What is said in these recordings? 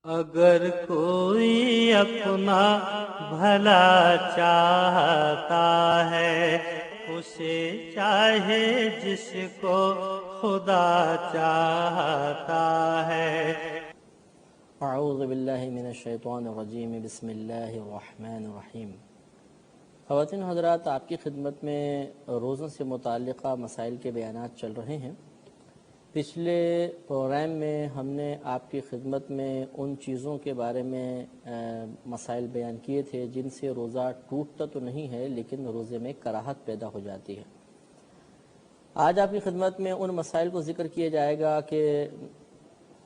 اگر کوئی اپنا بھلا چاہتا ہے اسے چاہے جس کو خدا چاہتا ہے۔ اعوذ باللہ من الشیطان الرجیم، بسم اللہ الرحمن الرحیم۔ خواتین حضرات، آپ کی خدمت میں روزوں سے متعلقہ مسائل کے بیانات چل رہے ہیں۔ پچھلے پروگرام میں ہم نے آپ کی خدمت میں ان چیزوں کے بارے میں مسائل بیان کیے تھے جن سے روزہ ٹوٹتا تو نہیں ہے لیکن روزے میں کراہت پیدا ہو جاتی ہے۔ آج آپ کی خدمت میں ان مسائل کو ذکر کیا جائے گا کہ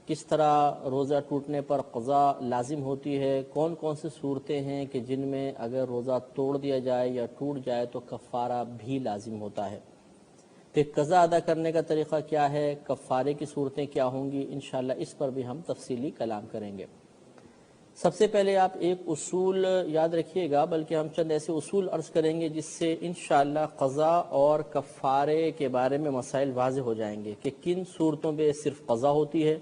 کس طرح روزہ ٹوٹنے پر قضا لازم ہوتی ہے، کون کون سی صورتیں ہیں کہ جن میں اگر روزہ توڑ دیا جائے یا ٹوٹ جائے تو کفارہ بھی لازم ہوتا ہے، پھر قضا ادا کرنے کا طریقہ کیا ہے، کفارے کی صورتیں کیا ہوں گی، انشاءاللہ اس پر بھی ہم تفصیلی کلام کریں گے۔ سب سے پہلے آپ ایک اصول یاد رکھیے گا، بلکہ ہم چند ایسے اصول عرض کریں گے جس سے انشاءاللہ قضا اور کفارے کے بارے میں مسائل واضح ہو جائیں گے کہ کن صورتوں میں صرف قضا ہوتی ہے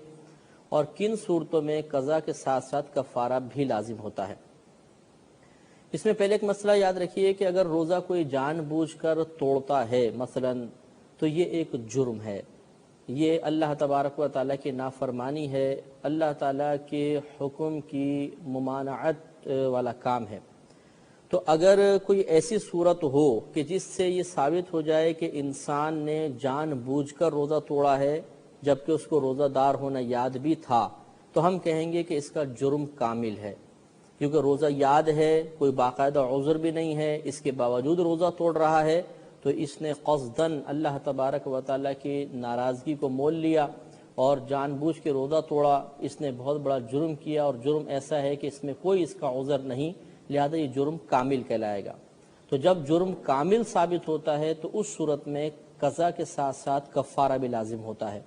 اور کن صورتوں میں قضا کے ساتھ ساتھ کفارہ بھی لازم ہوتا ہے۔ اس میں پہلے ایک مسئلہ یاد رکھیے کہ اگر روزہ کوئی جان بوجھ کر توڑتا ہے مثلا تو یہ ایک جرم ہے، یہ اللہ تبارک و تعالیٰ کی نافرمانی ہے، اللہ تعالیٰ کے حکم کی ممانعت والا کام ہے۔ تو اگر کوئی ایسی صورت ہو کہ جس سے یہ ثابت ہو جائے کہ انسان نے جان بوجھ کر روزہ توڑا ہے جبکہ اس کو روزہ دار ہونا یاد بھی تھا، تو ہم کہیں گے کہ اس کا جرم کامل ہے، کیونکہ روزہ یاد ہے، کوئی باقاعدہ عذر بھی نہیں ہے، اس کے باوجود روزہ توڑ رہا ہے، تو اس نے قصداً اللہ تبارک و تعالیٰ کی ناراضگی کو مول لیا اور جان بوجھ کے روزہ توڑا، اس نے بہت بڑا جرم کیا، اور جرم ایسا ہے کہ اس میں کوئی اس کا عذر نہیں، لہذا یہ جرم کامل کہلائے گا۔ تو جب جرم کامل ثابت ہوتا ہے تو اس صورت میں قضا کے ساتھ ساتھ کفارہ بھی لازم ہوتا ہے،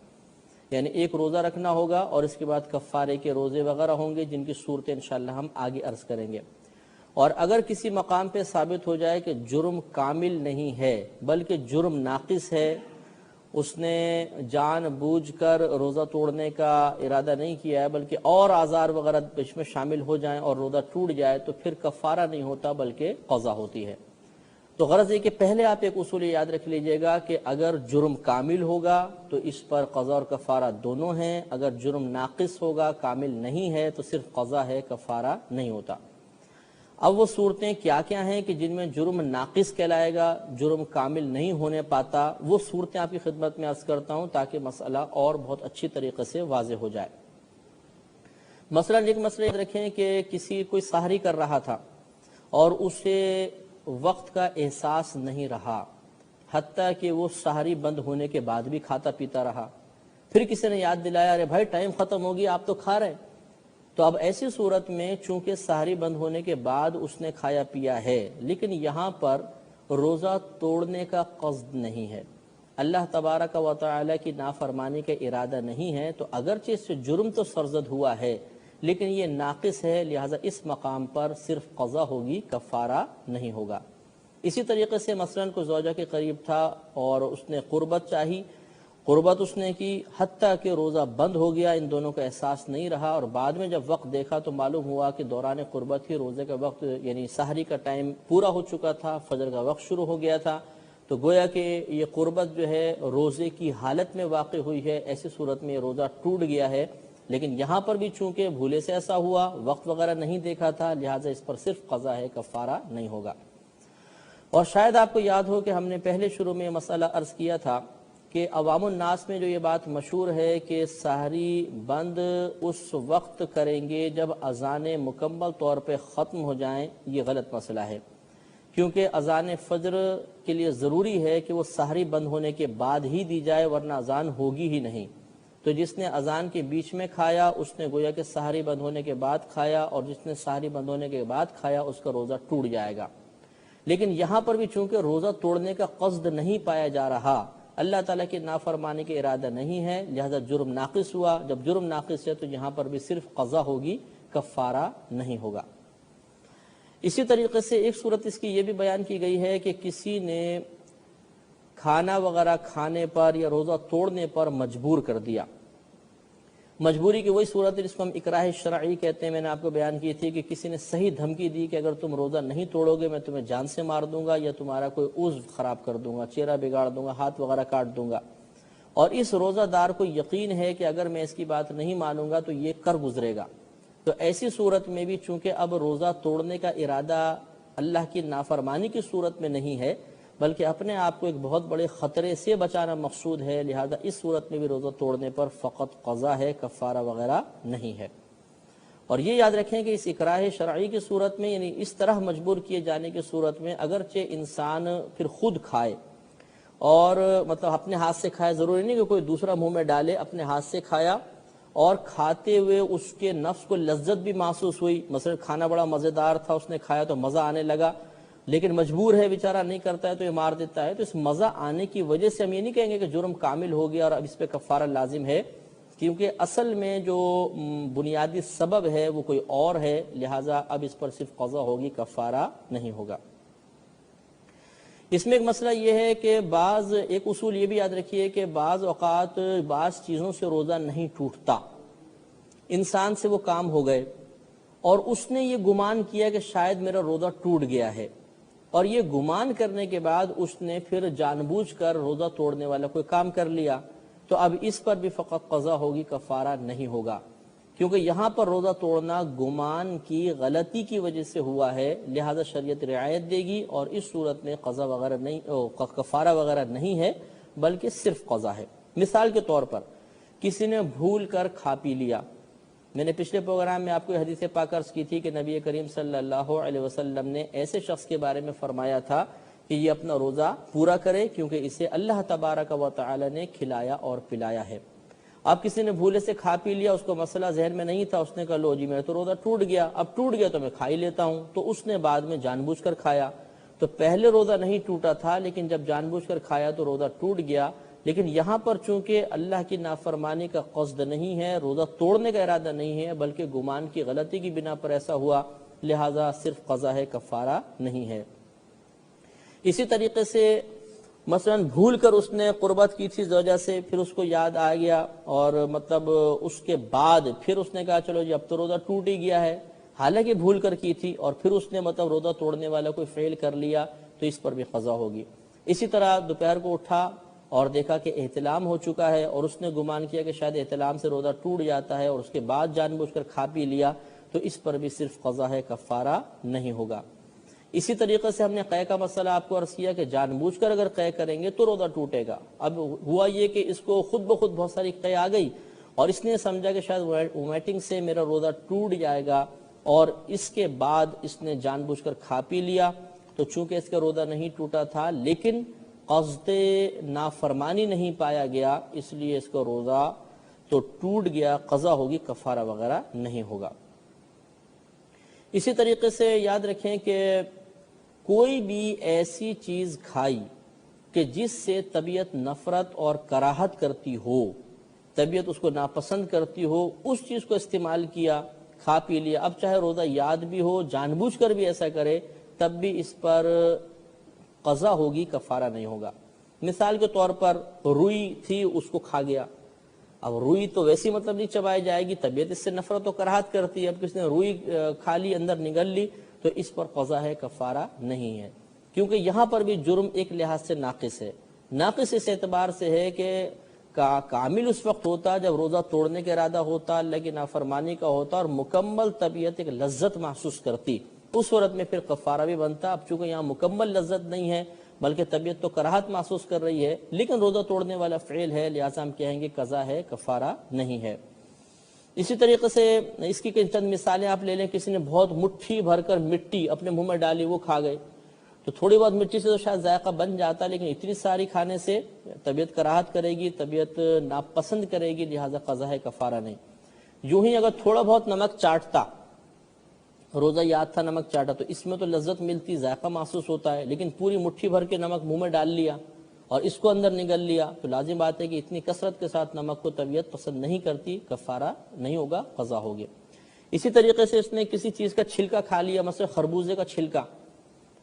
یعنی ایک روزہ رکھنا ہوگا اور اس کے بعد کفارے کے روزے وغیرہ ہوں گے جن کی صورتیں انشاءاللہ ہم آگے عرض کریں گے۔ اور اگر کسی مقام پہ ثابت ہو جائے کہ جرم کامل نہیں ہے بلکہ جرم ناقص ہے، اس نے جان بوجھ کر روزہ توڑنے کا ارادہ نہیں کیا ہے بلکہ اور آزار وغیرہ اس میں شامل ہو جائیں اور روزہ ٹوٹ جائے، تو پھر کفارہ نہیں ہوتا بلکہ قضا ہوتی ہے۔ تو غرض یہ کہ پہلے آپ ایک اصول یاد رکھ لیجئے گا کہ اگر جرم کامل ہوگا تو اس پر قضا اور کفارہ دونوں ہیں، اگر جرم ناقص ہوگا، کامل نہیں ہے، تو صرف قضا ہے، کفارہ نہیں ہوتا۔ اب وہ صورتیں کیا کیا ہیں کہ جن میں جرم ناقص کہلائے گا، جرم کامل نہیں ہونے پاتا، وہ صورتیں آپ کی خدمت میں عرض کرتا ہوں تاکہ مسئلہ اور بہت اچھی طریقے سے واضح ہو جائے۔ مثلا ایک مسئلہ یاد رکھیں کہ کوئی سحری کر رہا تھا اور اسے وقت کا احساس نہیں رہا، حتیٰ کہ وہ سحری بند ہونے کے بعد بھی کھاتا پیتا رہا، پھر کسی نے یاد دلایا ارے بھائی ٹائم ختم ہو گیا آپ تو کھا رہے، تو اب ایسی صورت میں چونکہ سحری بند ہونے کے بعد اس نے کھایا پیا ہے لیکن یہاں پر روزہ توڑنے کا قصد نہیں ہے، اللہ تبارک و تعالی کی نافرمانی کا ارادہ نہیں ہے، تو اگرچہ اس سے جرم تو سرزد ہوا ہے لیکن یہ ناقص ہے، لہٰذا اس مقام پر صرف قضا ہوگی، کفارہ نہیں ہوگا۔ اسی طریقے سے مثلا کوئی زوجہ کے قریب تھا اور اس نے قربت چاہی، قربت اس نے کی حتیٰ کہ روزہ بند ہو گیا، ان دونوں کا احساس نہیں رہا، اور بعد میں جب وقت دیکھا تو معلوم ہوا کہ دوران قربت ہی روزے کا وقت یعنی سحری کا ٹائم پورا ہو چکا تھا، فجر کا وقت شروع ہو گیا تھا، تو گویا کہ یہ قربت جو ہے روزے کی حالت میں واقع ہوئی ہے، ایسی صورت میں روزہ ٹوٹ گیا ہے، لیکن یہاں پر بھی چونکہ بھولے سے ایسا ہوا، وقت وغیرہ نہیں دیکھا تھا، لہٰذا اس پر صرف قضا ہے، کفارہ نہیں ہوگا۔ اور شاید آپ کو یاد ہو کہ ہم نے پہلے شروع میں مسئلہ عرض کیا تھا کہ عوام الناس میں جو یہ بات مشہور ہے کہ سحری بند اس وقت کریں گے جب اذانیں مکمل طور پہ ختم ہو جائیں، یہ غلط مسئلہ ہے، کیونکہ اذان فجر کے لیے ضروری ہے کہ وہ سحری بند ہونے کے بعد ہی دی جائے ورنہ اذان ہوگی ہی نہیں، تو جس نے اذان کے بیچ میں کھایا اس نے گویا کہ سحری بند ہونے کے بعد کھایا، اور جس نے سحری بند ہونے کے بعد کھایا اس کا روزہ ٹوٹ جائے گا۔ لیکن یہاں پر بھی چونکہ روزہ توڑنے کا قصد نہیں پایا جا رہا، اللہ تعالیٰ کی نافرمانی کا ارادہ نہیں ہے، لہذا جرم ناقص ہوا، جب جرم ناقص ہے تو یہاں پر بھی صرف قضا ہوگی، کفارہ نہیں ہوگا۔ اسی طریقے سے ایک صورت اس کی یہ بھی بیان کی گئی ہے کہ کسی نے کھانا وغیرہ کھانے پر یا روزہ توڑنے پر مجبور کر دیا، مجبوری کی وہی صورت ہے جس کو ہم اکراہ شرعی کہتے ہیں، میں نے آپ کو بیان کی تھی کہ کسی نے صحیح دھمکی دی کہ اگر تم روزہ نہیں توڑو گے میں تمہیں جان سے مار دوں گا، یا تمہارا کوئی عضو خراب کر دوں گا، چہرہ بگاڑ دوں گا، ہاتھ وغیرہ کاٹ دوں گا، اور اس روزہ دار کو یقین ہے کہ اگر میں اس کی بات نہیں مانوں گا تو یہ کر گزرے گا، تو ایسی صورت میں بھی چونکہ اب روزہ توڑنے کا ارادہ اللہ کی نافرمانی کی صورت میں نہیں ہے بلکہ اپنے آپ کو ایک بہت بڑے خطرے سے بچانا مقصود ہے، لہذا اس صورت میں بھی روزہ توڑنے پر فقط قضا ہے، کفارہ وغیرہ نہیں ہے۔ اور یہ یاد رکھیں کہ اس اکراہ شرعی کی صورت میں، یعنی اس طرح مجبور کیے جانے کی صورت میں، اگرچہ انسان پھر خود کھائے اور مطلب اپنے ہاتھ سے کھائے، ضروری نہیں کہ کوئی دوسرا منہ میں ڈالے، اپنے ہاتھ سے کھایا اور کھاتے ہوئے اس کے نفس کو لذت بھی محسوس ہوئی، مثلا کھانا بڑا مزیدار تھا، اس نے کھایا تو مزہ آنے لگا، لیکن مجبور ہے بیچارہ، نہیں کرتا ہے تو یہ مار دیتا ہے، تو اس مزہ آنے کی وجہ سے ہم یہ نہیں کہیں گے کہ جرم کامل ہو گیا اور اب اس پہ کفارہ لازم ہے، کیونکہ اصل میں جو بنیادی سبب ہے وہ کوئی اور ہے، لہٰذا اب اس پر صرف قضا ہوگی، کفارہ نہیں ہوگا۔ اس میں ایک مسئلہ یہ ہے کہ ایک اصول یہ بھی یاد رکھیے کہ بعض اوقات بعض چیزوں سے روزہ نہیں ٹوٹتا، انسان سے وہ کام ہو گئے اور اس نے یہ گمان کیا کہ شاید میرا روزہ ٹوٹ گیا ہے، اور یہ گمان کرنے کے بعد اس نے پھر جان بوجھ کر روزہ توڑنے والا کوئی کام کر لیا، تو اب اس پر بھی فقط قضا ہوگی، کفارہ نہیں ہوگا، کیونکہ یہاں پر روزہ توڑنا گمان کی غلطی کی وجہ سے ہوا ہے، لہذا شریعت رعایت دے گی، اور اس صورت میں قضا وغیرہ نہیں، کفارہ وغیرہ نہیں ہے بلکہ صرف قضا ہے۔ مثال کے طور پر کسی نے بھول کر کھا پی لیا، میں نے پچھلے پروگرام میں آپ کو حدیث پاک عرض کی تھی کہ نبی کریم صلی اللہ علیہ وسلم نے ایسے شخص کے بارے میں فرمایا تھا کہ یہ اپنا روزہ پورا کرے کیونکہ اسے اللہ تبارک و تعالی نے کھلایا اور پلایا ہے۔ اب کسی نے بھولے سے کھا پی لیا، اس کو مسئلہ ذہن میں نہیں تھا، اس نے کہا لو جی میرا تو روزہ ٹوٹ گیا، اب ٹوٹ گیا تو میں کھا ہی لیتا ہوں، تو اس نے بعد میں جان بوجھ کر کھایا، تو پہلے روزہ نہیں ٹوٹا تھا لیکن جب جان بوجھ کر کھایا تو روزہ ٹوٹ گیا، لیکن یہاں پر چونکہ اللہ کی نافرمانی کا قصد نہیں ہے، روزہ توڑنے کا ارادہ نہیں ہے بلکہ گمان کی غلطی کی بنا پر ایسا ہوا، لہذا صرف قضا ہے، کفارہ نہیں ہے۔ اسی طریقے سے مثلا بھول کر اس نے قربت کی تھی زوجہ سے، پھر اس کو یاد آ گیا اور مطلب اس کے بعد پھر اس نے کہا چلو جی اب تو روزہ ٹوٹ ہی گیا ہے، حالانکہ بھول کر کی تھی، اور پھر اس نے مطلب روزہ توڑنے والا کوئی فعل کر لیا، تو اس پر بھی قضا ہوگی۔ اسی طرح دوپہر کو اٹھا اور دیکھا کہ احتلام ہو چکا ہے اور اس نے گمان کیا کہ شاید احتلام سے روزہ ٹوٹ جاتا ہے اور اس کے بعد جان بوجھ کر کھا پی لیا، تو اس پر بھی صرف قضا ہے، کفارہ نہیں ہوگا۔ اسی طریقے سے ہم نے قے کا مسئلہ آپ کو عرض کیا کہ جان بوجھ کر اگر قے کریں گے تو روزہ ٹوٹے گا۔ اب ہوا یہ کہ اس کو خود بخود بہت ساری قے آ گئی اور اس نے سمجھا کہ شاید وومیٹنگ سے میرا روزہ ٹوٹ جائے گا، اور اس کے بعد اس نے جان بوجھ کر کھا پی لیا، تو چونکہ اس کا روزہ نہیں ٹوٹا تھا لیکن قصد نافرمانی نہیں پایا گیا، اس لیے اس کا روزہ تو ٹوٹ گیا، قضا ہوگی، کفارہ وغیرہ نہیں ہوگا۔ اسی طریقے سے یاد رکھیں کہ کوئی بھی ایسی چیز کھائی کہ جس سے طبیعت نفرت اور کراہت کرتی ہو، طبیعت اس کو ناپسند کرتی ہو، اس چیز کو استعمال کیا، کھا پی لیا، اب چاہے روزہ یاد بھی ہو، جان بوجھ کر بھی ایسا کرے، تب بھی اس پر قضا ہوگی، کفارہ نہیں ہوگا۔ مثال کے طور پر روئی تھی، اس کو کھا گیا، اب روئی تو ویسی مطلب نہیں چبائی جائے گی، طبیعت اس سے نفرت و کراہت کرتی ہے، اب کس نے روئی کھا لی، اندر نگل لی، تو اس پر قضا ہے، کفارہ نہیں ہے، کیونکہ یہاں پر بھی جرم ایک لحاظ سے ناقص ہے۔ ناقص اس اعتبار سے ہے کہ کامل اس وقت ہوتا جب روزہ توڑنے کا ارادہ ہوتا، اللہ کی نافرمانی کا ہوتا اور مکمل طبیعت ایک لذت محسوس کرتی، اس صورت میں پھر کفارہ بھی بنتا۔ اب چونکہ یہاں مکمل لذت نہیں ہے بلکہ طبیعت تو کراہت محسوس کر رہی ہے، لیکن روزہ توڑنے والا فعل ہے، لہٰذا ہم کہیں گے قضا ہے، کفارہ نہیں ہے۔ اسی طریقے سے اس کی چند مثالیں آپ لے لیں، کسی نے بہت مٹھی بھر کر مٹی اپنے منہ میں ڈالی، وہ کھا گئے، تو تھوڑی بہت مٹی سے تو شاید ذائقہ بن جاتا، لیکن اتنی ساری کھانے سے طبیعت کراہت کرے گی، طبیعت ناپسند کرے گی، لہٰذا قضا ہے، کفارہ نہیں۔ یوں ہی اگر تھوڑا بہت نمک چاٹتا، روزہ یاد تھا نمک چاٹا، تو اس میں تو لذت ملتی، ذائقہ محسوس ہوتا ہے، لیکن پوری مٹھی بھر کے نمک منہ میں ڈال لیا اور اس کو اندر نگل لیا، تو لازم بات ہے کہ اتنی کثرت کے ساتھ نمک کو طبیعت پسند نہیں کرتی، کفارہ نہیں ہوگا، قضا ہوگی۔ اسی طریقے سے اس نے کسی چیز کا چھلکا کھا لیا، مثلا خربوزے کا چھلکا،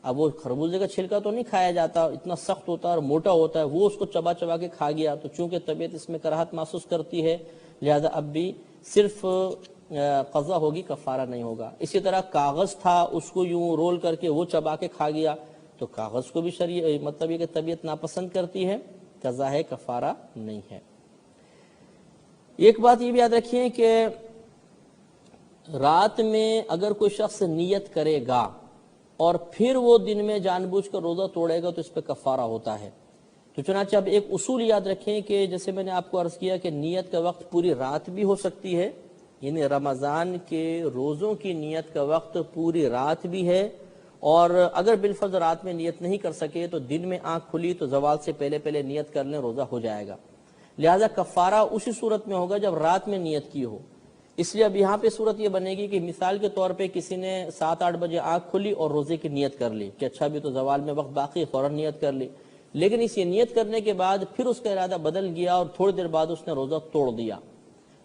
اب وہ خربوزے کا چھلکا تو نہیں کھایا جاتا، اتنا سخت ہوتا ہے اور موٹا ہوتا ہے، وہ اس کو چبا چبا کے کھا گیا، تو چونکہ طبیعت اس میں کراہت محسوس کرتی ہے، لہذا اب بھی صرف قضا ہوگی، کفارہ نہیں ہوگا۔ اسی طرح کاغذ تھا، اس کو یوں رول کر کے وہ چبا کے کھا گیا تو کاغذ کو بھی مطلب یہ کہ طبیعت ناپسند کرتی ہے، قضا ہے، کفارہ نہیں ہے۔ ایک بات یہ بھی یاد رکھیے کہ رات میں اگر کوئی شخص نیت کرے گا اور پھر وہ دن میں جان بوجھ کر روزہ توڑے گا تو اس پہ کفارہ ہوتا ہے۔ تو چنانچہ اب ایک اصول یاد رکھیں کہ جیسے میں نے آپ کو عرض کیا کہ نیت کا وقت پوری رات بھی ہو سکتی ہے، یعنی رمضان کے روزوں کی نیت کا وقت پوری رات بھی ہے، اور اگر بالفرض رات میں نیت نہیں کر سکے تو دن میں آنکھ کھلی تو زوال سے پہلے نیت کر لیں، روزہ ہو جائے گا۔ لہذا کفارہ اسی صورت میں ہوگا جب رات میں نیت کی ہو۔ اس لیے اب یہاں پہ صورت یہ بنے گی کہ مثال کے طور پہ کسی نے 7-8 بجے آنکھ کھلی اور روزے کی نیت کر لی کہ اچھا بھی تو زوال میں وقت باقی، فوراً نیت کر لی، لیکن اس نیت کرنے کے بعد پھر اس کا ارادہ بدل گیا اور تھوڑی دیر بعد اس نے روزہ توڑ دیا،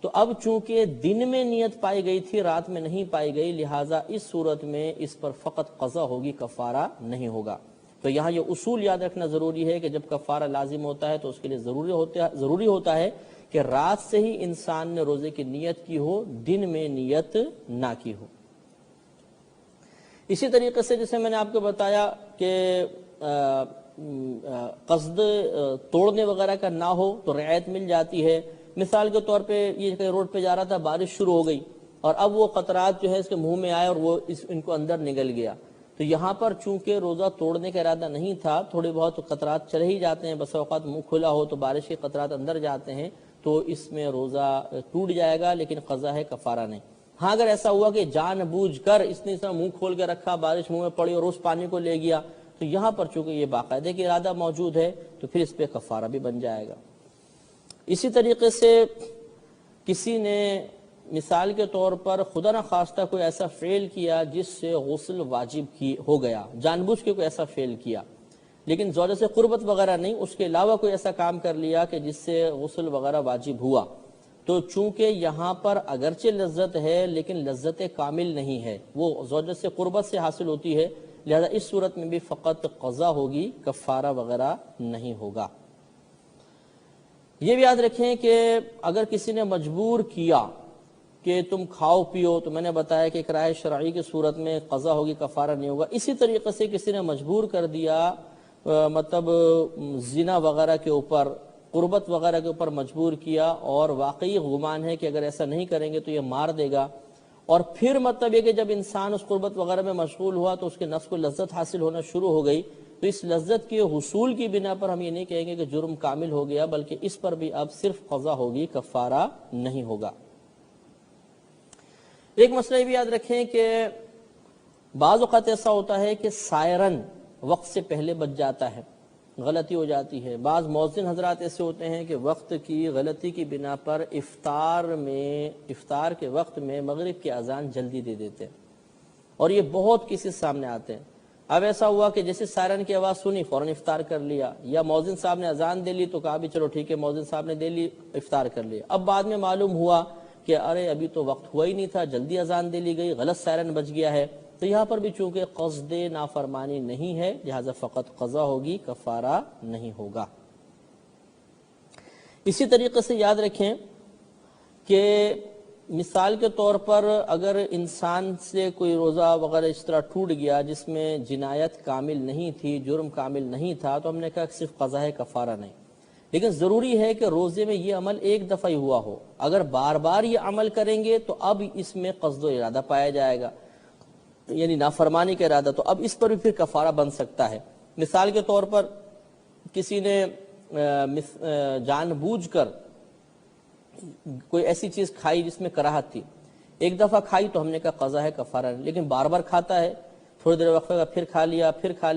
تو اب چونکہ دن میں نیت پائی گئی تھی، رات میں نہیں پائی گئی، لہٰذا اس صورت میں اس پر فقط قضا ہوگی، کفارہ نہیں ہوگا۔ تو یہاں یہ اصول یاد رکھنا ضروری ہے کہ جب کفارہ لازم ہوتا ہے تو اس کے لیے ضروری ہوتا ہے کہ رات سے ہی انسان نے روزے کی نیت کی ہو، دن میں نیت نہ کی ہو۔ اسی طریقے سے جیسے میں نے آپ کو بتایا کہ قصد توڑنے وغیرہ کا نہ ہو تو رعایت مل جاتی ہے۔ مثال کے طور پہ یہ کہ روڈ پہ جا رہا تھا، بارش شروع ہو گئی اور اب وہ قطرات جو ہے اس کے منہ میں آئے اور وہ ان کو اندر نگل گیا، تو یہاں پر چونکہ روزہ توڑنے کا ارادہ نہیں تھا، تھوڑے بہت قطرات چلے ہی جاتے ہیں، بس اوقات منہ کھلا ہو تو بارش کے قطرات اندر جاتے ہیں، تو اس میں روزہ ٹوٹ جائے گا، لیکن قضا ہے، کفارہ نہیں۔ ہاں اگر ایسا ہوا کہ جان بوجھ کر اس نے منہ کھول کے رکھا، بارش منہ میں پڑی اور اس پانی کو لے گیا، تو یہاں پر چونکہ یہ باقاعدہ کہ ارادہ موجود ہے تو پھر اس پہ کفارہ بھی بن جائے گا۔ اسی طریقے سے کسی نے مثال کے طور پر خدا نہ خواستہ کوئی ایسا فعل کیا جس سے غسل واجب ہو گیا، جان بوجھ کے کوئی ایسا فعل کیا، لیکن زوجہ سے قربت وغیرہ نہیں، اس کے علاوہ کوئی ایسا کام کر لیا کہ جس سے غسل وغیرہ واجب ہوا، تو چونکہ یہاں پر اگرچہ لذت ہے لیکن لذت کامل نہیں ہے، وہ زوجہ سے قربت سے حاصل ہوتی ہے، لہذا اس صورت میں بھی فقط قضا ہوگی، کفارہ وغیرہ نہیں ہوگا۔ یہ بھی یاد رکھیں کہ اگر کسی نے مجبور کیا کہ تم کھاؤ پیو، تو میں نے بتایا کہ اکراہ شرعی کی صورت میں قضا ہوگی، کفارہ نہیں ہوگا۔ اسی طریقے سے کسی نے مجبور کر دیا مطلب زنا وغیرہ کے اوپر، قربت وغیرہ کے اوپر مجبور کیا، اور واقعی گمان ہے کہ اگر ایسا نہیں کریں گے تو یہ مار دے گا، اور پھر مطلب یہ کہ جب انسان اس قربت وغیرہ میں مشغول ہوا تو اس کے نفس کو لذت حاصل ہونا شروع ہو گئی، تو اس لذت کے حصول کی بنا پر ہم یہ نہیں کہیں گے کہ جرم کامل ہو گیا، بلکہ اس پر بھی اب صرف قضا ہوگی، کفارہ نہیں ہوگا۔ ایک مسئلہ یہ بھی یاد رکھیں کہ بعض اوقات ایسا ہوتا ہے کہ سائرن وقت سے پہلے بج جاتا ہے، غلطی ہو جاتی ہے۔ بعض مؤذن حضرات ایسے ہوتے ہیں کہ وقت کی غلطی کی بنا پر افطار کے وقت میں مغرب کی اذان جلدی دے دیتے ہیں، اور یہ بہت کسی سامنے آتے ہیں۔ اب ایسا ہوا کہ جیسے سائرن کی آواز سنی فوراً افطار کر لیا، یا مؤذن صاحب نے اذان دے لی تو کہا بھی چلو ٹھیک ہے، مؤذن صاحب نے دے لی، افطار کر لیا۔ اب بعد میں معلوم ہوا کہ ارے ابھی تو وقت ہوا ہی نہیں تھا، جلدی اذان دے لی گئی، غلط سائرن بج گیا ہے، تو یہاں پر بھی چونکہ قصد نافرمانی نہیں ہے، لہذا فقط قضا ہوگی، کفارہ نہیں ہوگا۔ اسی طریقے سے یاد رکھیں کہ مثال کے طور پر اگر انسان سے کوئی روزہ وغیرہ اس طرح ٹوٹ گیا جس میں جنایت کامل نہیں تھی، جرم کامل نہیں تھا، تو ہم نے کہا کہ صرف قضا ہے، کفارہ نہیں، لیکن ضروری ہے کہ روزے میں یہ عمل ایک دفعہ ہی ہوا ہو۔ اگر بار بار یہ عمل کریں گے تو اب اس میں قصد و ارادہ پایا جائے گا، یعنی نافرمانی کا ارادہ، تو اب اس پر بھی پھر کفارہ بن سکتا ہے۔ مثال کے طور پر کسی نے جان بوجھ کر کوئی ایسی چیز کھائی جس میں کراہت تھی، ایک دفعہ کھائی تو ہم نے کہا قضا ہے، کفارہ نہیں، لیکن بار بار کھاتا ہے، تھوڑی دیر وقفے کا پھر کھا لیا،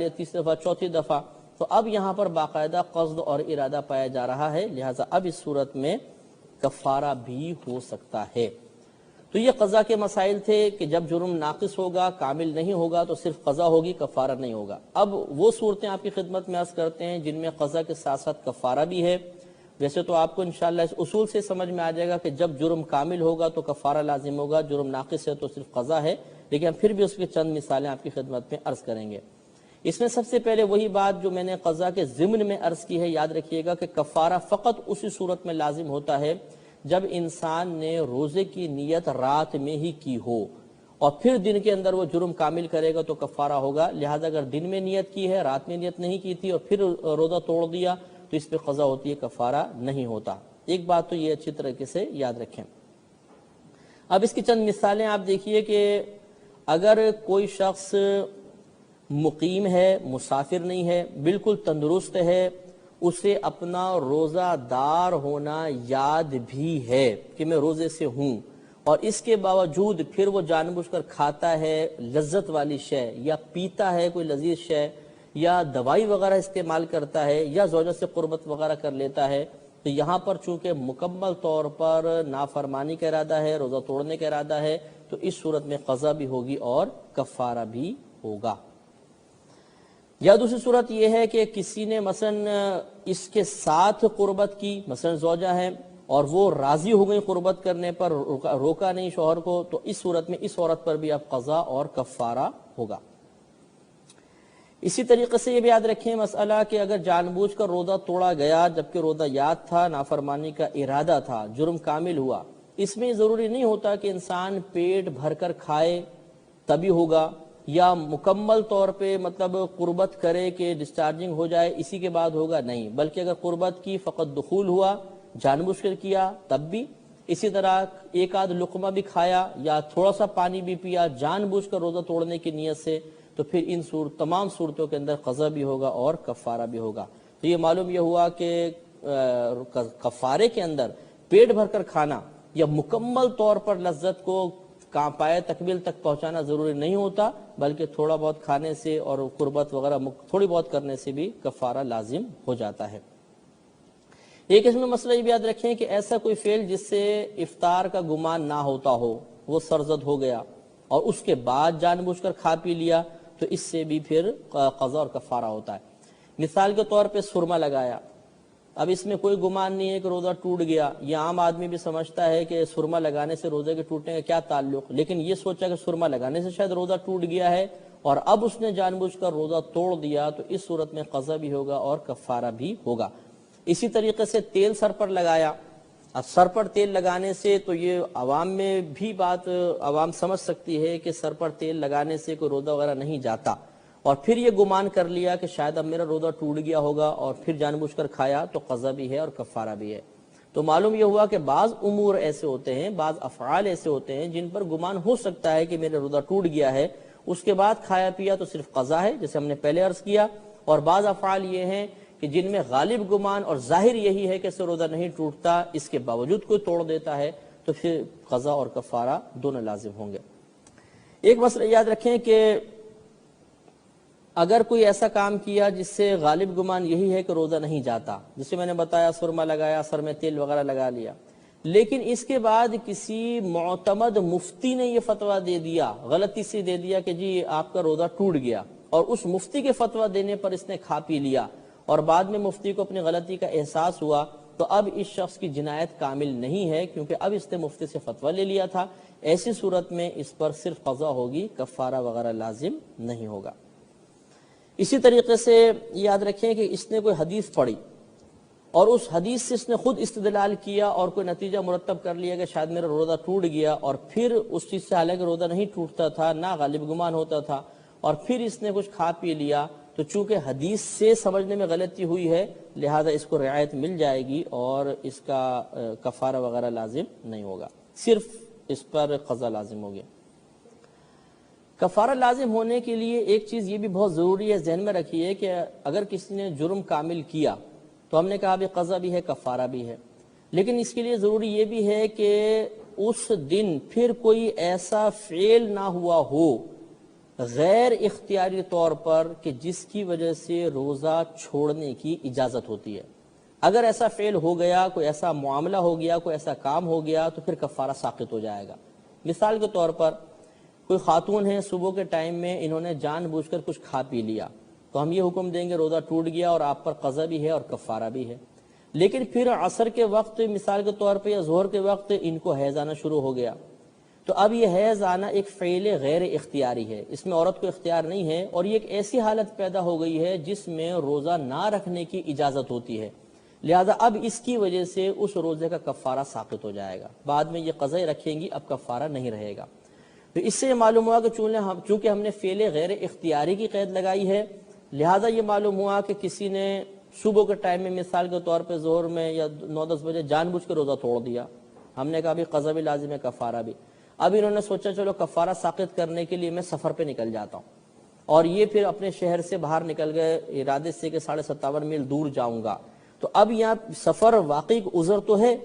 تیسری دفعہ، چوتھی دفعہ، تو اب یہاں پر باقاعدہ قصد اور ارادہ پایا جا رہا ہے، لہٰذا اب اس صورت میں کفارہ بھی ہو سکتا ہے۔ تو یہ قضا کے مسائل تھے کہ جب جرم ناقص ہوگا، کامل نہیں ہوگا تو صرف قضا ہوگی، کفارہ نہیں ہوگا۔ اب وہ صورتیں آپ کی خدمت میں عرض کرتے ہیں جن میں قضا کے ساتھ ساتھ کفارہ بھی ہے۔ ویسے تو آپ کو انشاءاللہ اس اصول سے سمجھ میں آ جائے گا کہ جب جرم کامل ہوگا تو کفارہ لازم ہوگا، جرم ناقص ہے تو صرف قضا ہے، لیکن پھر بھی اس کی چند مثالیں آپ کی خدمت میں عرض کریں گے۔ اس میں سب سے پہلے وہی بات جو میں نے قضا کے ضمن میں عرض کی ہے، یاد رکھیے گا کہ کفارہ فقط اسی صورت میں لازم ہوتا ہے جب انسان نے روزے کی نیت رات میں ہی کی ہو اور پھر دن کے اندر وہ جرم کامل کرے گا تو کفارہ ہوگا. لہذا اگر دن میں نیت کی ہے، رات میں نیت نہیں کی تھی اور پھر روزہ توڑ دیا تو اس پہ قضا ہوتی ہے، کفارہ نہیں ہوتا. ایک بات تو یہ اچھی طریقے سے یاد رکھیں. اب اس کی چند مثالیں آپ دیکھیے کہ اگر کوئی شخص مقیم ہے، مسافر نہیں ہے، بالکل تندرست ہے، اسے اپنا روزہ دار ہونا یاد بھی ہے کہ میں روزے سے ہوں، اور اس کے باوجود پھر وہ جان بوجھ کر کھاتا ہے لذت والی شے، یا پیتا ہے کوئی لذیذ شے، یا دوائی وغیرہ استعمال کرتا ہے، یا زوجہ سے قربت وغیرہ کر لیتا ہے، تو یہاں پر چونکہ مکمل طور پر نافرمانی کا ارادہ ہے، روزہ توڑنے کا ارادہ ہے، تو اس صورت میں قضا بھی ہوگی اور کفارہ بھی ہوگا. یا دوسری صورت یہ ہے کہ کسی نے مثلا اس کے ساتھ قربت کی، مثلا زوجہ ہے اور وہ راضی ہو گئی قربت کرنے پر، روکا نہیں شوہر کو، تو اس صورت میں اس عورت پر بھی اب قضا اور کفارہ ہوگا. اسی طریقے سے یہ بھی یاد رکھیں مسئلہ کہ اگر جان بوجھ کر روزہ توڑا گیا جبکہ روزہ یاد تھا، نافرمانی کا ارادہ تھا، جرم کامل ہوا، اس میں ضروری نہیں ہوتا کہ انسان پیٹ بھر کر کھائے تبھی ہوگا، یا مکمل طور پہ مطلب قربت کرے کہ ڈسچارجنگ ہو جائے اسی کے بعد ہوگا، نہیں، بلکہ اگر قربت کی فقط دخول ہوا، جان بوجھ کر کیا تب بھی. اسی طرح ایک آدھ لقمہ بھی کھایا یا تھوڑا سا پانی بھی پیا جان بوجھ کر روزہ توڑنے کی نیت سے، تو پھر ان تمام صورتوں کے اندر قضا بھی ہوگا اور کفارہ بھی ہوگا. تو یہ معلوم یہ ہوا کہ کفارے کے اندر پیٹ بھر کر کھانا یا مکمل طور پر لذت کو پائے تکمیل تک پہنچانا ضروری نہیں ہوتا، بلکہ تھوڑا بہت کھانے سے اور قربت وغیرہ تھوڑی بہت کرنے سے بھی کفارہ لازم ہو جاتا ہے. ایک اس میں مسئلہ یہ بھی یاد رکھیں کہ ایسا کوئی فعل جس سے افطار کا گمان نہ ہوتا ہو، وہ سرزد ہو گیا اور اس کے بعد جان بوجھ کر کھا پی لیا، تو اس سے بھی پھر قضا اور کفارہ ہوتا ہے. مثال کے طور پہ سرما لگایا، اب اس میں کوئی گمان نہیں ہے کہ روزہ ٹوٹ گیا، یہ عام آدمی بھی سمجھتا ہے کہ سرما لگانے سے روزے کے ٹوٹنے کا کیا تعلق، لیکن یہ سوچا کہ سرما لگانے سے شاید روزہ ٹوٹ گیا ہے اور اب اس نے جان بوجھ کر روزہ توڑ دیا، تو اس صورت میں قضا بھی ہوگا اور کفارہ بھی ہوگا. اسی طریقے سے تیل سر پر لگایا، اب سر پر تیل لگانے سے تو یہ عوام میں بھی بات عوام سمجھ سکتی ہے کہ سر پر تیل لگانے سے کوئی روزہ وغیرہ نہیں جاتا، اور پھر یہ گمان کر لیا کہ شاید اب میرا روزہ ٹوٹ گیا ہوگا اور پھر جان بوجھ کر کھایا، تو قضا بھی ہے اور کفارہ بھی ہے. تو معلوم یہ ہوا کہ بعض امور ایسے ہوتے ہیں، بعض افعال ایسے ہوتے ہیں جن پر گمان ہو سکتا ہے کہ میرا روزہ ٹوٹ گیا ہے، اس کے بعد کھایا پیا تو صرف قضا ہے جیسے ہم نے پہلے عرض کیا، اور بعض افعال یہ ہیں کہ جن میں غالب گمان اور ظاہر یہی ہے کہ اس سے روزہ نہیں ٹوٹتا، اس کے باوجود کوئی توڑ دیتا ہے، تو پھر قضا اور کفارہ دونوں لازم ہوں گے. ایک مسئلہ یاد رکھیں کہ اگر کوئی ایسا کام کیا جس سے غالب گمان یہی ہے کہ روزہ نہیں جاتا، جسے میں نے بتایا سرما لگایا، سر میں تیل وغیرہ لگا لیا، لیکن اس کے بعد کسی معتمد مفتی نے یہ فتویٰ دے دیا، غلطی سے دے دیا کہ جی آپ کا روزہ ٹوٹ گیا، اور اس مفتی کے فتویٰ دینے پر اس نے کھا پی لیا، اور بعد میں مفتی کو اپنی غلطی کا احساس ہوا، تو اب اس شخص کی جنایت کامل نہیں ہے کیونکہ اب اس نے مفتی سے فتویٰ لے لیا تھا. ایسی صورت میں اس پر صرف قضا ہوگی، کفارہ وغیرہ لازم نہیں ہوگا. اسی طریقے سے یاد رکھیں کہ اس نے کوئی حدیث پڑھی اور اس حدیث سے اس نے خود استدلال کیا اور کوئی نتیجہ مرتب کر لیا کہ شاید میرا روزہ ٹوٹ گیا، اور پھر اس چیز سے حالانکہ روزہ نہیں ٹوٹتا تھا، نہ غالب گمان ہوتا تھا، اور پھر اس نے کچھ کھا پی لیا، تو چونکہ حدیث سے سمجھنے میں غلطی ہوئی ہے لہذا اس کو رعایت مل جائے گی اور اس کا کفارہ وغیرہ لازم نہیں ہوگا، صرف اس پر قضا لازم ہوگی. کفارہ لازم ہونے کے لیے ایک چیز یہ بھی بہت ضروری ہے، ذہن میں رکھیے کہ اگر کسی نے جرم کامل کیا تو ہم نے کہا بھی قضا بھی ہے، کفارہ بھی ہے، لیکن اس کے لیے ضروری یہ بھی ہے کہ اس دن پھر کوئی ایسا فعل نہ ہوا ہو غیر اختیاری طور پر کہ جس کی وجہ سے روزہ چھوڑنے کی اجازت ہوتی ہے. اگر ایسا فعل ہو گیا، کوئی ایسا معاملہ ہو گیا، کوئی ایسا کام ہو گیا، تو پھر کفارہ ساقط ہو جائے گا. مثال کے طور پر کوئی خاتون ہیں، صبح کے ٹائم میں انہوں نے جان بوجھ کر کچھ کھا پی لیا، تو ہم یہ حکم دیں گے روزہ ٹوٹ گیا اور آپ پر قضا بھی ہے اور کفارہ بھی ہے. لیکن پھر عصر کے وقت مثال کے طور پہ یا ظہر کے وقت ان کو حیض آنا شروع ہو گیا، تو اب یہ حیض آنا ایک فعل غیر اختیاری ہے، اس میں عورت کو اختیار نہیں ہے، اور یہ ایک ایسی حالت پیدا ہو گئی ہے جس میں روزہ نہ رکھنے کی اجازت ہوتی ہے. لہذا اب اس کی وجہ سے اس روزے کا کفارہ ساقط ہو جائے گا، بعد میں یہ قضا رکھیں گی، اب کفارہ نہیں رہے گا۔ تو اس سے یہ معلوم ہوا کہ چونکہ ہم نے فعل غیر اختیاری کی قید لگائی ہے، لہذا یہ معلوم ہوا کہ کسی نے صبح کے ٹائم میں مثال کے طور پہ ظہر میں یا 9-10 بجے جان بوجھ کے روزہ توڑ دیا، ہم نے کہا بھی قضا بھی لازم ہے، کفارہ بھی۔ اب انہوں نے سوچا چلو کفارہ ساقط کرنے کے لیے میں سفر پہ نکل جاتا ہوں، اور یہ پھر اپنے شہر سے باہر نکل گئے ارادے سے کہ 57.5 میل دور جاؤں گا۔ تو اب یہاں سفر واقعی عذر تو ہے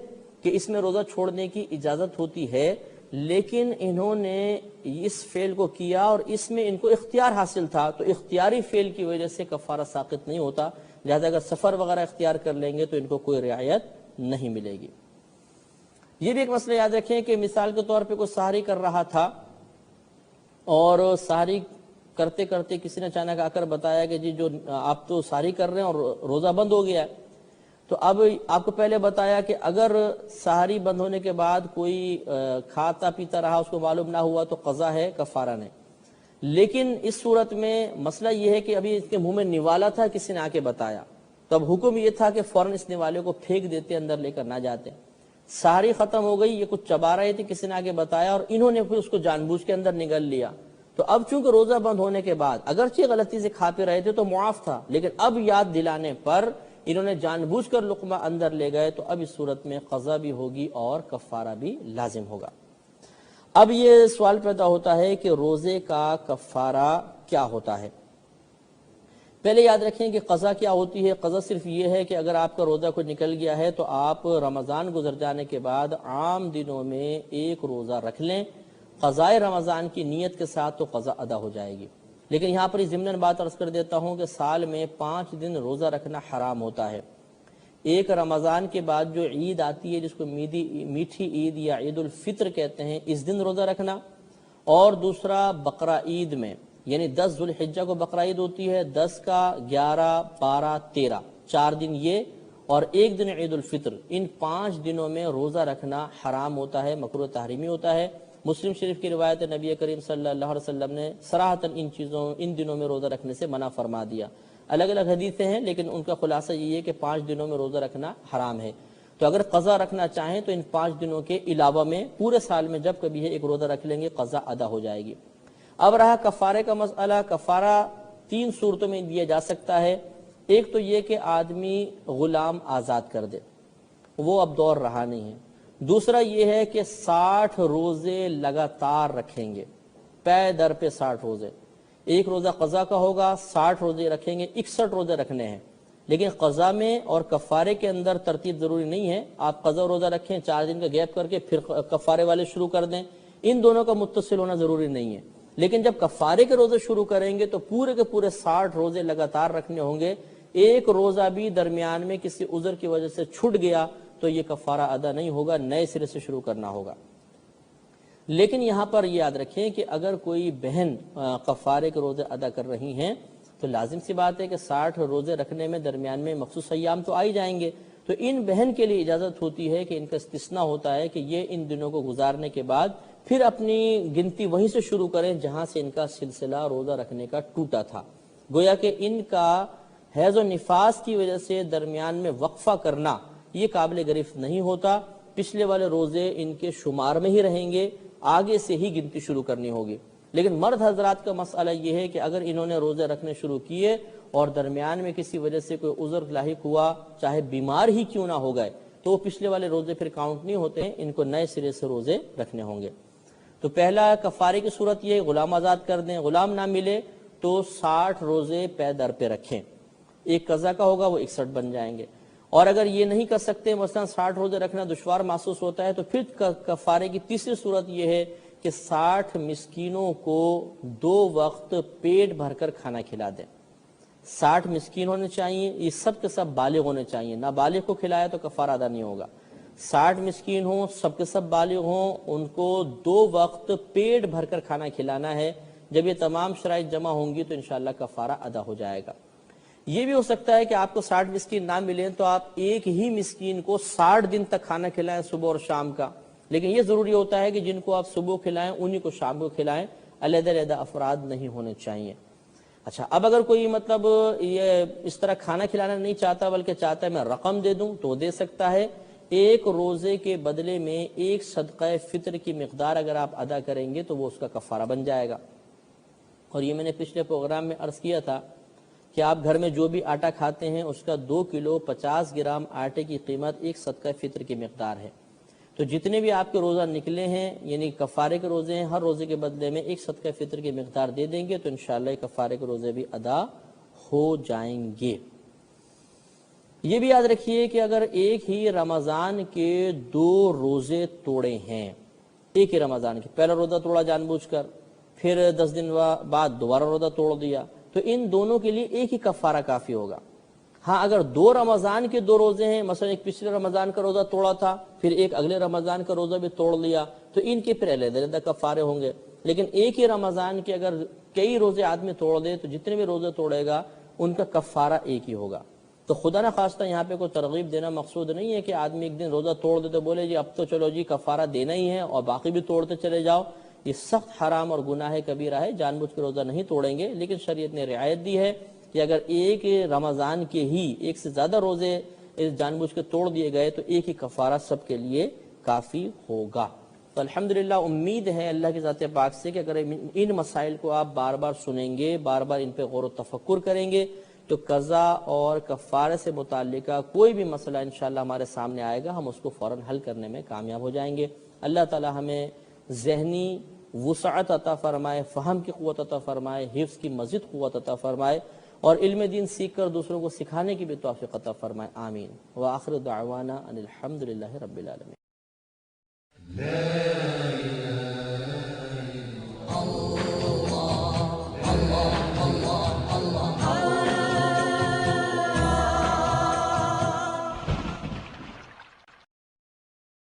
کہ اس میں روزہ چھوڑنے کی اجازت ہوتی ہے، لیکن انہوں نے اس فعل کو کیا اور اس میں ان کو اختیار حاصل تھا، تو اختیاری فعل کی وجہ سے کفارہ ساقط نہیں ہوتا، لہذا اگر سفر وغیرہ اختیار کر لیں گے تو ان کو کوئی رعایت نہیں ملے گی۔ یہ بھی ایک مسئلہ یاد رکھیں کہ مثال کے طور پہ کوئی سحری کر رہا تھا اور سحری کرتے کرتے کسی نے اچانک آ کر بتایا کہ جی جو آپ تو سحری کر رہے ہیں اور روزہ بند ہو گیا ہے، تو اب آپ کو پہلے بتایا کہ اگر سحری بند ہونے کے بعد کوئی کھاتا پیتا رہا، اس کو معلوم نہ ہوا تو قضا ہے، کفارہ نہیں۔ لیکن اس صورت میں مسئلہ یہ ہے کہ ابھی اس کے منہ میں نوالا تھا، کسی نے آ کے بتایا، تو اب حکم یہ تھا کہ فوراً اس نوالے کو پھینک دیتے، اندر لے کر نہ جاتے۔ سحری ختم ہو گئی، یہ کچھ چبا رہے تھے، کسی نے آ کے بتایا اور انہوں نے پھر اس کو جان بوجھ کے اندر نگل لیا، تو اب چونکہ روزہ بند ہونے کے بعد اگرچہ غلطی سے کھاتے رہے تھے تو معاف تھا، لیکن اب یاد دلانے پر انہوں نے جان بوجھ کر لقمہ اندر لے گئے، تو اب اس صورت میں قضا بھی ہوگی اور کفارہ بھی لازم ہوگا۔ اب یہ سوال پیدا ہوتا ہے کہ روزے کا کفارہ کیا ہوتا ہے؟ پہلے یاد رکھیں کہ قضا کیا ہوتی ہے۔ قضا صرف یہ ہے کہ اگر آپ کا روزہ کوئی نکل گیا ہے تو آپ رمضان گزر جانے کے بعد عام دنوں میں ایک روزہ رکھ لیں، قضائے رمضان کی نیت کے ساتھ، تو قضا ادا ہو جائے گی۔ لیکن یہاں پر ضمناً بات عرض کر دیتا ہوں کہ سال میں 5 دن روزہ رکھنا حرام ہوتا ہے۔ ایک رمضان کے بعد جو عید آتی ہے جس کو میٹھی عید یا عید الفطر کہتے ہیں، اس دن روزہ رکھنا، اور دوسرا بقرہ عید میں، یعنی 10 ذوالحجہ کو بقرہ عید ہوتی ہے، 10 کا 11 12 13 4 دن یہ، اور ایک دن عید الفطر، ان 5 دنوں میں روزہ رکھنا حرام ہوتا ہے، مکروہ تحریمی ہوتا ہے۔ مسلم شریف کی روایت نبی کریم صلی اللہ علیہ وسلم نے صراحتاً ان دنوں میں روزہ رکھنے سے منع فرما دیا۔ الگ الگ حدیثیں ہیں لیکن ان کا خلاصہ یہ ہے کہ 5 دنوں میں روزہ رکھنا حرام ہے۔ تو اگر قضا رکھنا چاہیں تو ان 5 دنوں کے علاوہ میں پورے سال میں جب کبھی ہے ایک روزہ رکھ لیں گے، قضا ادا ہو جائے گی۔ اب رہا کفارے کا مسئلہ۔ کفارہ 3 صورتوں میں دیا جا سکتا ہے۔ ایک تو یہ کہ آدمی غلام آزاد کر دے، وہ اب دور رہا نہیں ہے۔ دوسرا یہ ہے کہ 60 روزے لگاتار رکھیں گے، پے در پہ 60 روزے، ایک روزہ قضا کا ہوگا، 60 روزے رکھیں گے، 61 روزے رکھنے ہیں۔ لیکن قضا میں اور کفارے کے اندر ترتیب ضروری نہیں ہے، آپ قضا روزہ رکھیں، 4 دن کا گیپ کر کے پھر کفارے والے شروع کر دیں، ان دونوں کا متصل ہونا ضروری نہیں ہے۔ لیکن جب کفارے کے روزے شروع کریں گے تو پورے کے پورے 60 روزے لگاتار رکھنے ہوں گے۔ ایک روزہ بھی درمیان میں کسی عذر کی وجہ سے چھوٹ گیا تو یہ کفارہ ادا نہیں ہوگا، نئے سرے سے شروع کرنا ہوگا۔ لیکن یہاں پر یہ یاد رکھیں کہ اگر کوئی بہن کفارے کے روزے ادا کر رہی ہیں تو لازم سی بات ہے کہ 60 روزے رکھنے میں درمیان میں مخصوص ایام تو آئی جائیں گے، تو ان بہن کے لیے اجازت ہوتی ہے کہ ان کا استثناء ہوتا ہے کہ یہ ان دنوں کو گزارنے کے بعد پھر اپنی گنتی وہیں سے شروع کریں جہاں سے ان کا سلسلہ روزہ رکھنے کا ٹوٹا تھا۔ گویا کہ ان کا حیض و نفاس کی وجہ سے درمیان میں وقفہ کرنا یہ قابل گرفت نہیں ہوتا، پچھلے والے روزے ان کے شمار میں ہی رہیں گے، آگے سے ہی گنتی شروع کرنی ہوگی۔ لیکن مرد حضرات کا مسئلہ یہ ہے کہ اگر انہوں نے روزے رکھنے شروع کیے اور درمیان میں کسی وجہ سے کوئی عذر لاحق ہوا، چاہے بیمار ہی کیوں نہ ہو گئے، تو وہ پچھلے والے روزے پھر کاؤنٹ نہیں ہوتے ہیں، ان کو نئے سرے سے روزے رکھنے ہوں گے۔ تو پہلا کفارے کی صورت یہ غلام آزاد کر دیں، غلام نہ ملے تو 60 روزے پے در پہ رکھیں، ایک قضا کا ہوگا وہ 61 بن جائیں گے۔ اور اگر یہ نہیں کر سکتے، مثلا 60 روزے رکھنا دشوار محسوس ہوتا ہے، تو پھر کفارے کی تیسری صورت یہ ہے کہ 60 مسکینوں کو 2 وقت پیٹ بھر کر کھانا کھلا دیں۔ 60 مسکین ہونے چاہیے، یہ سب کے سب بالغ ہونے چاہیے، نابالغ کو کھلایا تو کفارہ ادا نہیں ہوگا۔ 60 مسکین ہوں، سب کے سب بالغ ہوں، ان کو 2 وقت پیٹ بھر کر کھانا کھلانا ہے۔ جب یہ تمام شرائط جمع ہوں گی تو انشاءاللہ کفارہ ادا ہو جائے گا۔ یہ بھی ہو سکتا ہے کہ آپ کو 60 مسکین نہ ملیں تو آپ ایک ہی مسکین کو 60 دن تک کھانا کھلائیں، صبح اور شام کا، لیکن یہ ضروری ہوتا ہے کہ جن کو آپ صبح کھلائیں انہی کو شام کو کھلائیں، علیحدہ علیحدہ افراد نہیں ہونے چاہیے۔ اچھا، اب اگر کوئی مطلب یہ اس طرح کھانا کھلانا نہیں چاہتا بلکہ چاہتا ہے میں رقم دے دوں تو دے سکتا ہے. ایک روزے کے بدلے میں ایک صدقہ فطر کی مقدار اگر آپ ادا کریں گے تو وہ اس کا کفارہ بن جائے گا. اور یہ میں نے پچھلے پروگرام میں عرض کیا تھا کہ آپ گھر میں جو بھی آٹا کھاتے ہیں اس کا 2 کلو 50 گرام آٹے کی قیمت ایک صدقہ فطر کی مقدار ہے. تو جتنے بھی آپ کے روزہ نکلے ہیں یعنی کفارے کے روزے ہیں، ہر روزے کے بدلے میں ایک صدقہ فطر کی مقدار دے دیں گے تو انشاءاللہ کفارے کے روزے بھی ادا ہو جائیں گے. یہ بھی یاد رکھیے کہ اگر ایک ہی رمضان کے 2 روزے توڑے ہیں، ایک ہی رمضان کے، پہلا روزہ توڑا جان بوجھ کر، پھر 10 دن بعد دوبارہ روزہ توڑ دیا، تو ان دونوں کے لیے ایک ہی کفارہ کافی ہوگا. ہاں اگر 2 رمضان کے 2 روزے ہیں، مثلا ایک پچھلے رمضان کا روزہ توڑا تھا پھر ایک اگلے رمضان کا روزہ بھی توڑ لیا تو ان کے پھر علیحدہ کفارے ہوں گے. لیکن ایک ہی رمضان کے اگر کئی روزے آدمی توڑ دے تو جتنے بھی روزے توڑے گا ان کا کفارہ ایک ہی ہوگا. تو خدا نہ خواستہ یہاں پہ کوئی ترغیب دینا مقصود نہیں ہے کہ آدمی ایک دن روزہ توڑ دے تو بولے جی اب تو چلو جی کفارہ دینا ہی ہے اور باقی بھی توڑتے چلے جاؤ. یہ سخت حرام اور گناہ کبیرہ ہے، جان بوجھ کے روزہ نہیں توڑیں گے. لیکن شریعت نے رعایت دی ہے کہ اگر ایک رمضان کے ہی ایک سے زیادہ روزے جان بوجھ کے توڑ دیے گئے تو ایک ہی کفارہ سب کے لیے کافی ہوگا. تو الحمدللہ امید ہے اللہ کی ذات پاک سے کہ اگر ان مسائل کو آپ بار بار سنیں گے، بار بار ان پہ غور و تفکر کریں گے تو قضا اور کفارے سے متعلقہ کوئی بھی مسئلہ انشاءاللہ ہمارے سامنے آئے گا ہم اس کو فوراً حل کرنے میں کامیاب ہو جائیں گے. اللہ تعالی ہمیں ذہنی وسعت عطا فرمائے، فہم کی قوت عطا فرمائے، حفظ کی مزید قوت عطا فرمائے اور علم دین سیکھ کر دوسروں کو سکھانے کی بھی توفیق عطا فرمائے. آمین. وآخر دعوانا ان الحمدللہ رب العالمین.